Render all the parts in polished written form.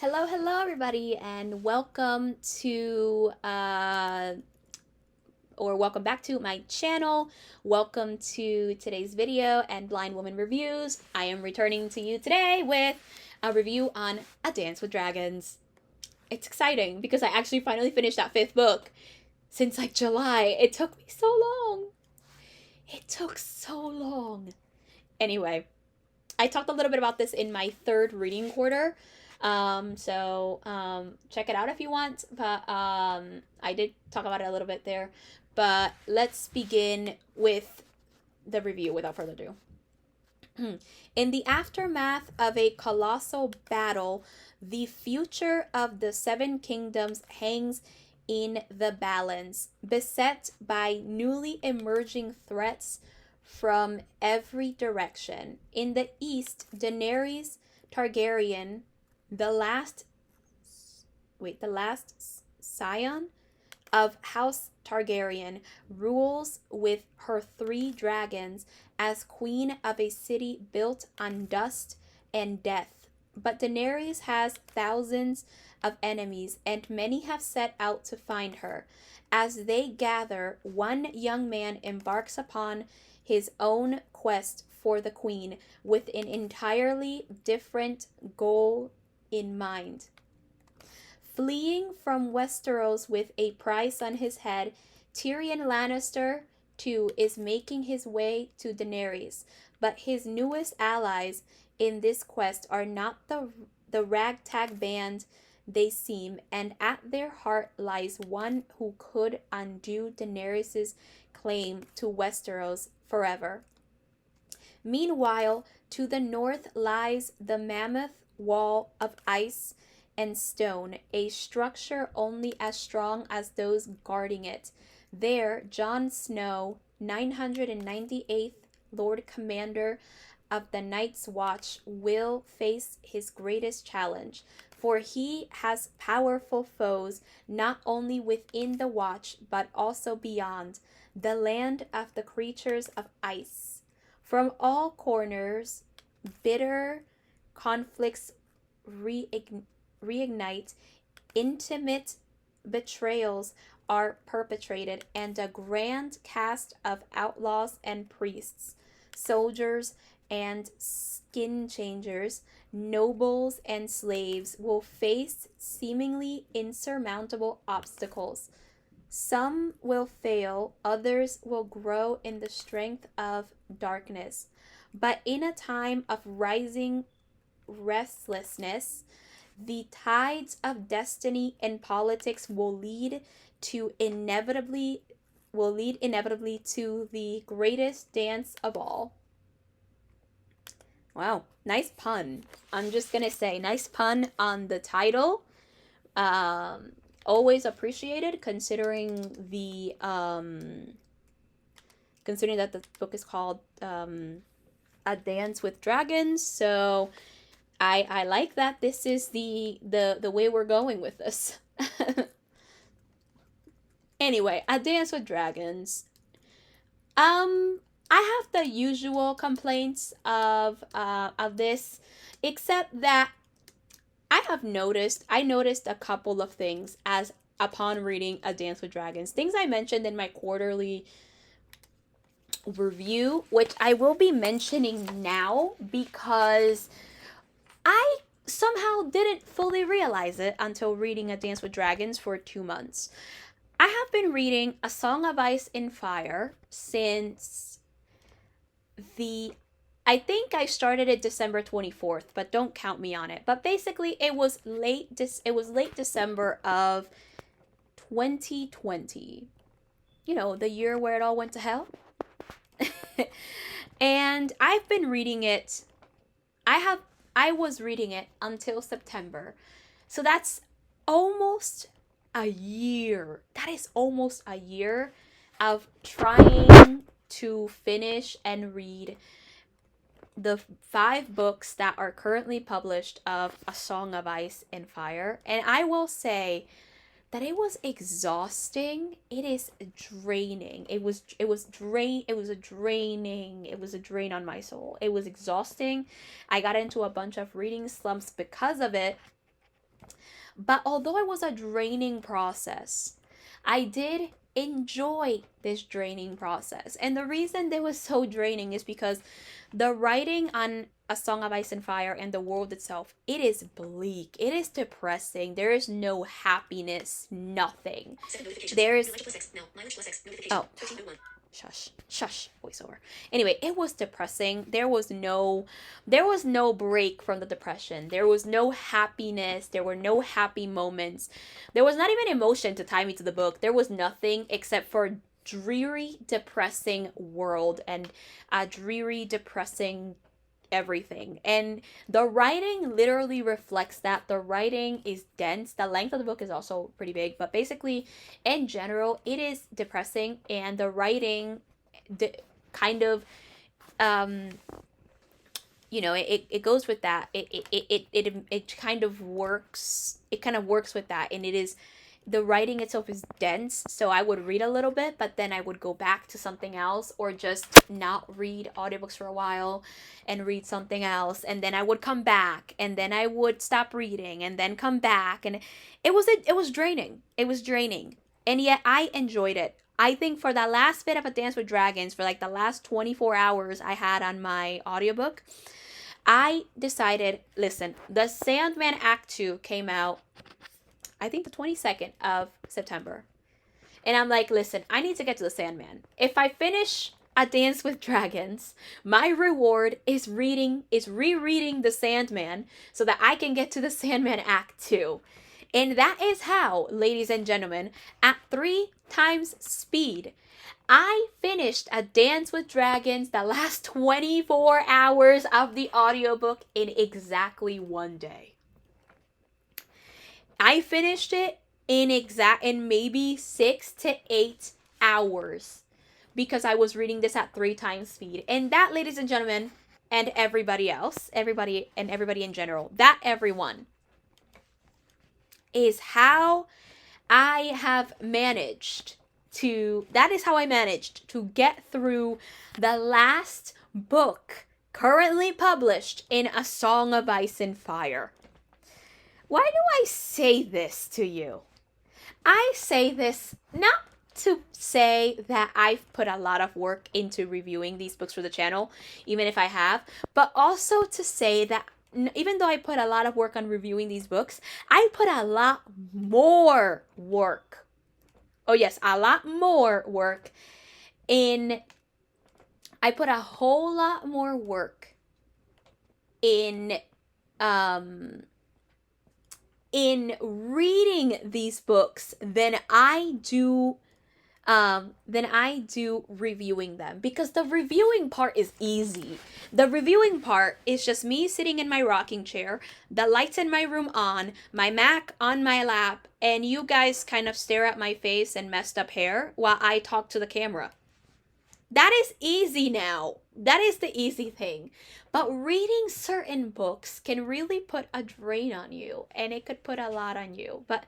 Hello, everybody, and welcome back to my channel. Welcome to today's video and Blind Woman Reviews. I am returning to you today with a review on A Dance with Dragons. It's exciting because I actually finally finished that fifth book since like July. It took me so long. It took so long. Anyway, I talked a little bit about this in my third reading quarter. Check it out if you want. But I did talk about it a little bit there. But let's begin with the review without further ado. In the aftermath of a colossal battle, the future of the Seven Kingdoms hangs in the balance, beset by newly emerging threats from every direction. In the east, Daenerys Targaryen, the last scion of House Targaryen, rules with her three dragons as queen of a city built on dust and death. But Daenerys has thousands of enemies, and many have set out to find her. As they gather, one young man embarks upon his own quest for the queen with an entirely different goal in mind. Fleeing from Westeros with a price on his head, Tyrion Lannister, too, is making his way to Daenerys. But his newest allies in this quest are not the ragtag band they seem, and at their heart lies one who could undo Daenerys' claim to Westeros forever. Meanwhile, to the north lies the mammoth wall of ice and stone, a structure only as strong as those guarding it. There, Jon Snow, 998th Lord Commander of the Night's Watch, will face his greatest challenge, for he has powerful foes not only within the Watch but also beyond, the land of the creatures of ice. From all corners, bitter conflicts reignite, intimate betrayals are perpetrated, and a grand cast of outlaws and priests, soldiers and skin changers, nobles and slaves will face seemingly insurmountable obstacles. Some will fail, others will grow in the strength of darkness. But in a time of rising restlessness, the tides of destiny and politics will lead inevitably to the greatest dance of all. Wow, nice pun. I'm just gonna say, nice pun on the title. Always appreciated, considering that the book is called A Dance with Dragons. So I like that this is the way we're going with this. Anyway, A Dance with Dragons. I have the usual complaints of this, except that I noticed a couple of things as upon reading A Dance with Dragons. Things I mentioned in my quarterly review, which I will be mentioning now because I somehow didn't fully realize it until reading A Dance with Dragons for 2 months. I have been reading A Song of Ice and Fire since I think I started it December 24th, but don't count me on it. But basically, it was late December of 2020. You know, the year where it all went to hell. And I've been reading it. I was reading it until September. So that's almost a year. That is almost a year of trying to finish and read the 5 books that are currently published of A Song of Ice and Fire. And I will say that it was exhausting. It is draining. It was a drain on my soul. It was exhausting. I got into a bunch of reading slumps because of it. But although it was a draining process, I did enjoy this draining process. And the reason it was so draining is because the writing on A Song of Ice and Fire and the world itself, it is bleak. It is depressing. There is no happiness, nothing. There's oh, shush voiceover. Anyway, it was depressing. There was no break from the depression. There was no happiness. There were no happy moments. There was not even emotion to tie me to the book. There was nothing except for dreary, depressing world and a dreary, depressing everything. And the writing literally reflects that. The writing is dense. The length of the book is also pretty big, but basically, in general, it is depressing, and the writing kind of um it goes with that. It kind of works. It kind of works with that, and it is the writing itself is dense. So I would read a little bit, but then I would go back to something else, or just not read audiobooks for a while and read something else, and then I would come back, and then I would stop reading, and then come back, and it was draining. It was draining, and yet I enjoyed it. I think for that last bit of A Dance with Dragons, for like the last 24 hours I had on my audiobook, I decided, listen, the Sandman Act 2 came out, I think, the 22nd of September. And I'm like, listen, I need to get to the Sandman. If I finish A Dance with Dragons, my reward is rereading the Sandman so that I can get to the Sandman Act 2. And that is how, ladies and gentlemen, at 3 times speed, I finished A Dance with Dragons the last 24 hours of the audiobook in exactly one day. I finished it in maybe 6 to 8 hours because I was reading this at 3 times speed. And that, ladies and gentlemen, and everybody else, everybody in general, that everyone is how I have managed that is how I managed to get through the last book currently published in A Song of Ice and Fire. Why do I say this to you? I say this not to say that I've put a lot of work into reviewing these books for the channel, even if I have, but also to say that even though I put a lot of work on reviewing these books, I put a lot more work. Oh yes, a lot more work I put a whole lot more work in reading these books than I do reviewing them, because the reviewing part is easy. The reviewing part is just me sitting in my rocking chair, the lights in my room on, my Mac on my lap, and you guys kind of stare at my face and messed up hair while I talk to the camera. That is easy now. That is the easy thing. But reading certain books can really put a drain on you, and it could put a lot on you. But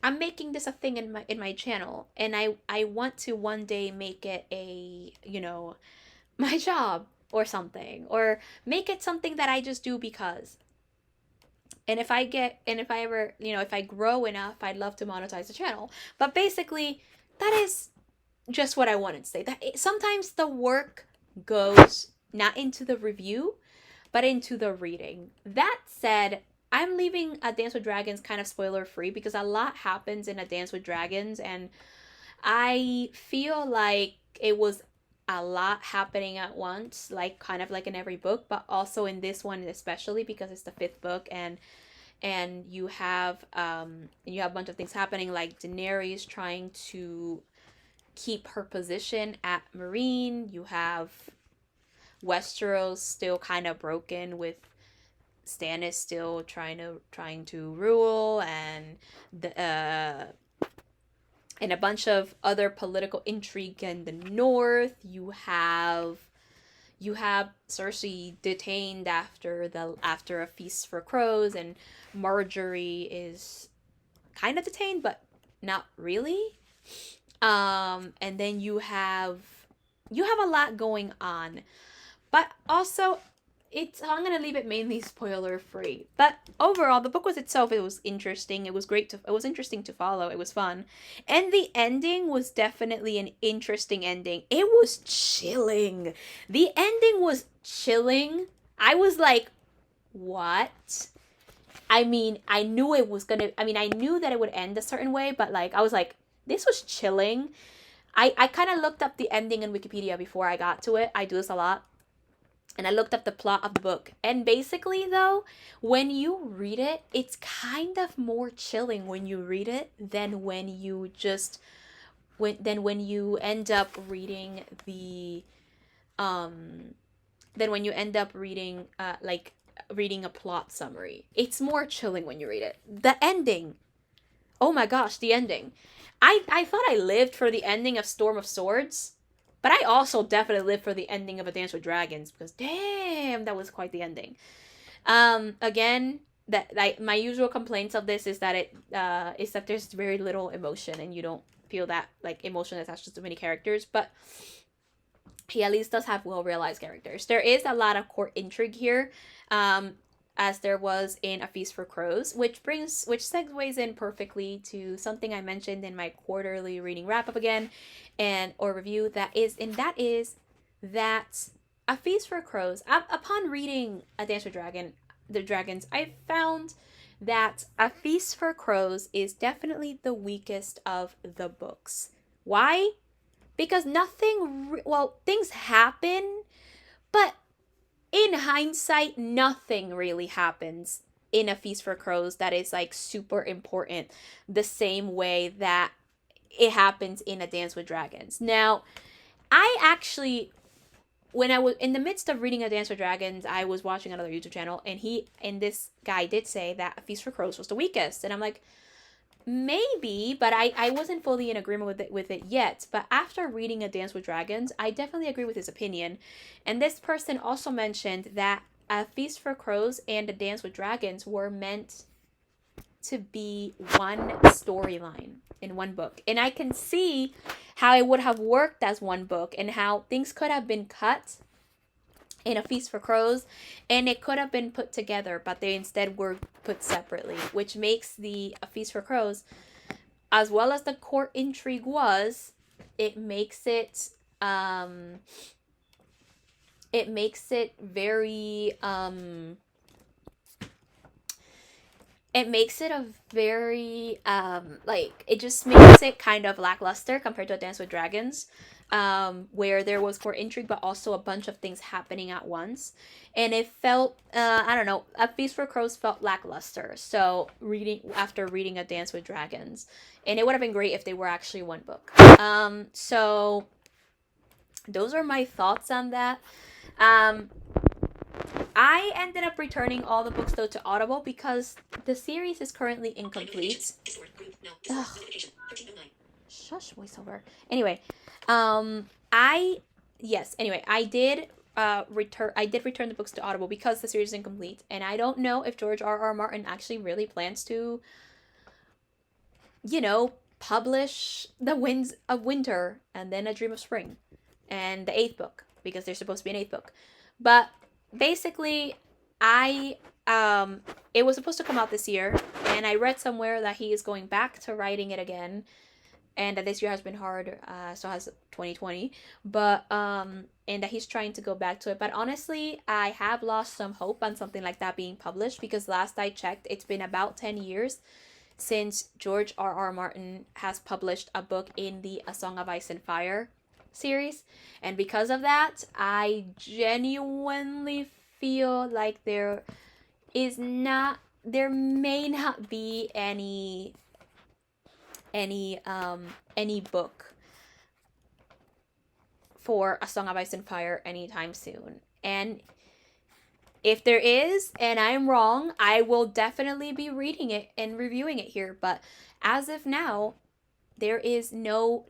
I'm making this a thing in my channel, and I want to one day make it my job or something, or make it something that I just do because. And if I ever, if I grow enough, I'd love to monetize the channel. But basically, that is just what I wanted to say. That sometimes the work goes not into the review, but into the reading. That said, I'm leaving A Dance with Dragons kind of spoiler free because a lot happens in A Dance with Dragons, and I feel like it was a lot happening at once, like kind of like in every book, but also in this one especially because it's the 5th book, and you have a bunch of things happening, like Daenerys trying to keep her position at Meereen. You have Westeros still kind of broken with Stannis still trying to rule, and a bunch of other political intrigue in the north. You have Cersei detained after a feast for crows, and Marjorie is kind of detained but not really. And then you have a lot going on. But also, I'm gonna leave it mainly spoiler free. But overall, the book it was interesting. It was it was interesting to follow. It was fun, and the ending was definitely an interesting ending. It was chilling. The ending was chilling. I was like, what? I mean, I knew it was gonna. I mean, I knew that it would end a certain way, but like, I was like, this was chilling. I kind of looked up the ending in Wikipedia before I got to it. I do this a lot. And I looked up the plot of the book. And basically, though, when you read it, it's kind of more chilling when you read it than when you just when you end up reading the than when you end up reading like reading a plot summary. It's more chilling when you read it. The ending. Oh my gosh, the ending. I thought I lived for the ending of Storm of Swords. But I also definitely lived for the ending of A Dance with Dragons because damn, that was quite the ending. Again, that like my usual complaints of this is that is that there's very little emotion and you don't feel that like emotion attached to so many characters. But he at least does have well realized characters. There is a lot of court intrigue here. As there was in A Feast for Crows, which segues in perfectly to something I mentioned in my quarterly reading wrap up again, and or review that is that A Feast for Crows. Upon reading A Dance with Dragons, I found that A Feast for Crows is definitely the weakest of the books. Why? Because things happen, but in hindsight, nothing really happens in A Feast for Crows that is like super important the same way that it happens in A Dance with Dragons. Now, I actually, when I was in the midst of reading A Dance with Dragons, I was watching another YouTube channel, and this guy did say that A Feast for Crows was the weakest, and I'm like, maybe, but I wasn't fully in agreement with it yet. But after reading A Dance with Dragons, I definitely agree with his opinion. And this person also mentioned that A Feast for Crows and A Dance with Dragons were meant to be one storyline in one book. And I can see how it would have worked as one book and how things could have been cut in A Feast for Crows, and it could have been put together, but they instead were put separately, which makes the A Feast for Crows, as well as the court intrigue was, it makes it very it makes it a very like it just makes it kind of lackluster compared to A Dance with Dragons, where there was more intrigue but also a bunch of things happening at once, and it felt I don't know, A Feast for Crows felt lackluster. So after reading A Dance with Dragons, and it would have been great if they were actually one book. So those are my thoughts on that. I ended up returning all the books though to Audible because the series is currently incomplete. Ugh. Shush, voiceover. Anyway, I did return the books to Audible because the series is incomplete, and I don't know if George R.R. Martin actually really plans to, publish The Winds of Winter and then A Dream of Spring and the 8th book, because there's supposed to be an 8th book. But basically, it was supposed to come out this year, and I read somewhere that he is going back to writing it again, and that this year has been hard, so has 2020, but and that he's trying to go back to it. But honestly, I have lost some hope on something like that being published, because last I checked, it's been about 10 years since George R.R. Martin has published a book in the A Song of Ice and Fire series, and because of that, I genuinely feel like there may not be any book for A Song of Ice and Fire anytime soon. And if there is, and I'm wrong, I will definitely be reading it and reviewing it here. But as of now, there is no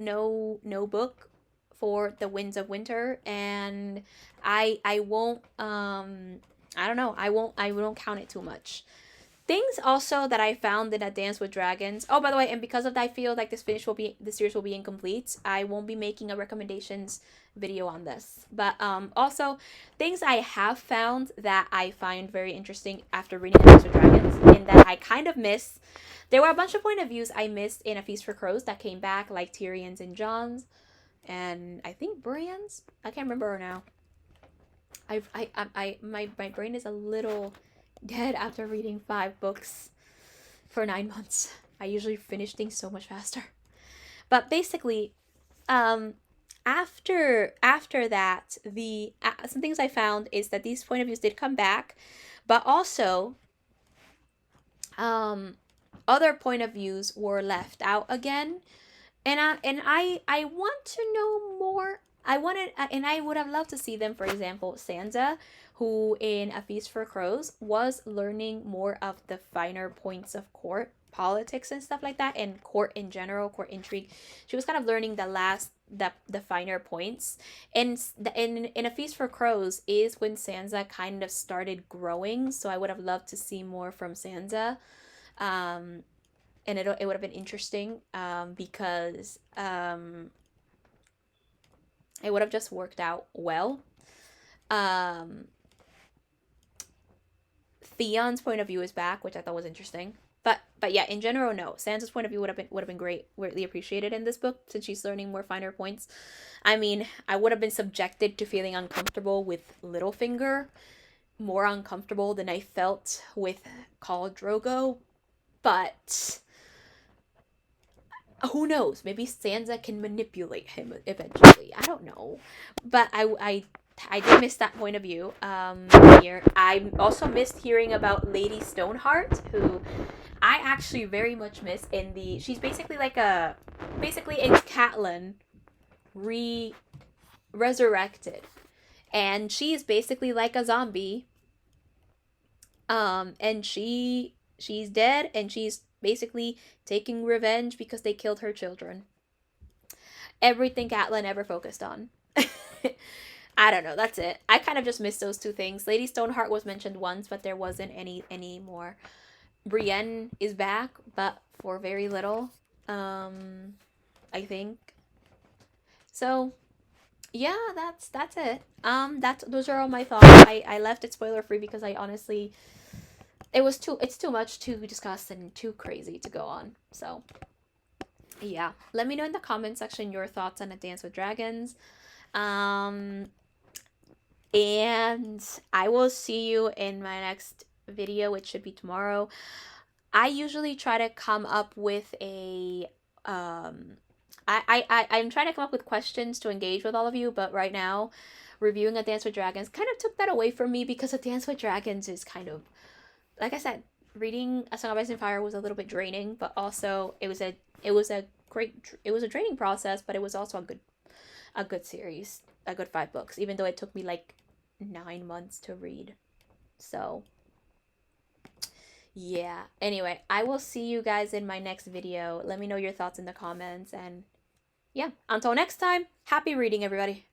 book for The Winds of Winter, and I won't I don't know, I won't count it too much. Things also that I found in A Dance with Dragons. Oh, by the way, and because of that, I feel like the series will be incomplete. I won't be making a recommendations video on this. But also things I have found that I find very interesting after reading A Dance with Dragons and that I kind of miss. There were a bunch of point of views I missed in A Feast for Crows that came back, like Tyrion's and Jon's, and I think Brienne's. I can't remember now. My brain is a little dead after reading 5 books for 9 months. I usually finish things so much faster. But basically, um, after that, the some things I found is that these point of views did come back, but also, um, other point of views were left out again, and I want to know more. I wanted, and I would have loved to see them. For example, Sansa, who in A Feast for Crows was learning more of the finer points of court politics and stuff like that, and court in general, court intrigue. She was kind of learning the finer points, and in A Feast for Crows is when Sansa kind of started growing. So I would have loved to see more from Sansa. Um, and it would have been interesting, because it would have just worked out well. Um, Theon's point of view is back, which I thought was interesting. But yeah, in general, no. Sansa's point of view would have been greatly appreciated in this book since she's learning more finer points. I mean, I would have been subjected to feeling uncomfortable with Littlefinger, more uncomfortable than I felt with Khal Drogo, but who knows? Maybe Sansa can manipulate him eventually. I don't know, but I did miss that point of view. Here I also missed hearing about Lady Stoneheart, who I actually very much miss in the. She's basically like basically it's Catelyn resurrected, and she is basically like a zombie. And she's dead, and she's basically taking revenge because they killed her children. Everything Catelyn ever focused on. I don't know. That's it. I kind of just missed those two things. Lady Stoneheart was mentioned once, but there wasn't any more. Brienne is back, but for very little. I think. So yeah, that's it. Those are all my thoughts. I left it spoiler free because I honestly it's too much to discuss and too crazy to go on. So yeah, let me know in the comment section your thoughts on A Dance with Dragons. Um, and I will see you in my next video, which should be tomorrow. I usually try to come up with a I'm trying to come up with questions to engage with all of you, but right now reviewing A Dance with Dragons kind of took that away from me because A Dance with Dragons is kind of, like I said, reading A Song of Ice and Fire was a little bit draining, but also it was a draining process, but it was also a good series, a good 5 books, even though it took me like 9 months to read. So yeah. Anyway, I will see you guys in my next video. Let me know your thoughts in the comments, and yeah, until next time, happy reading, everybody.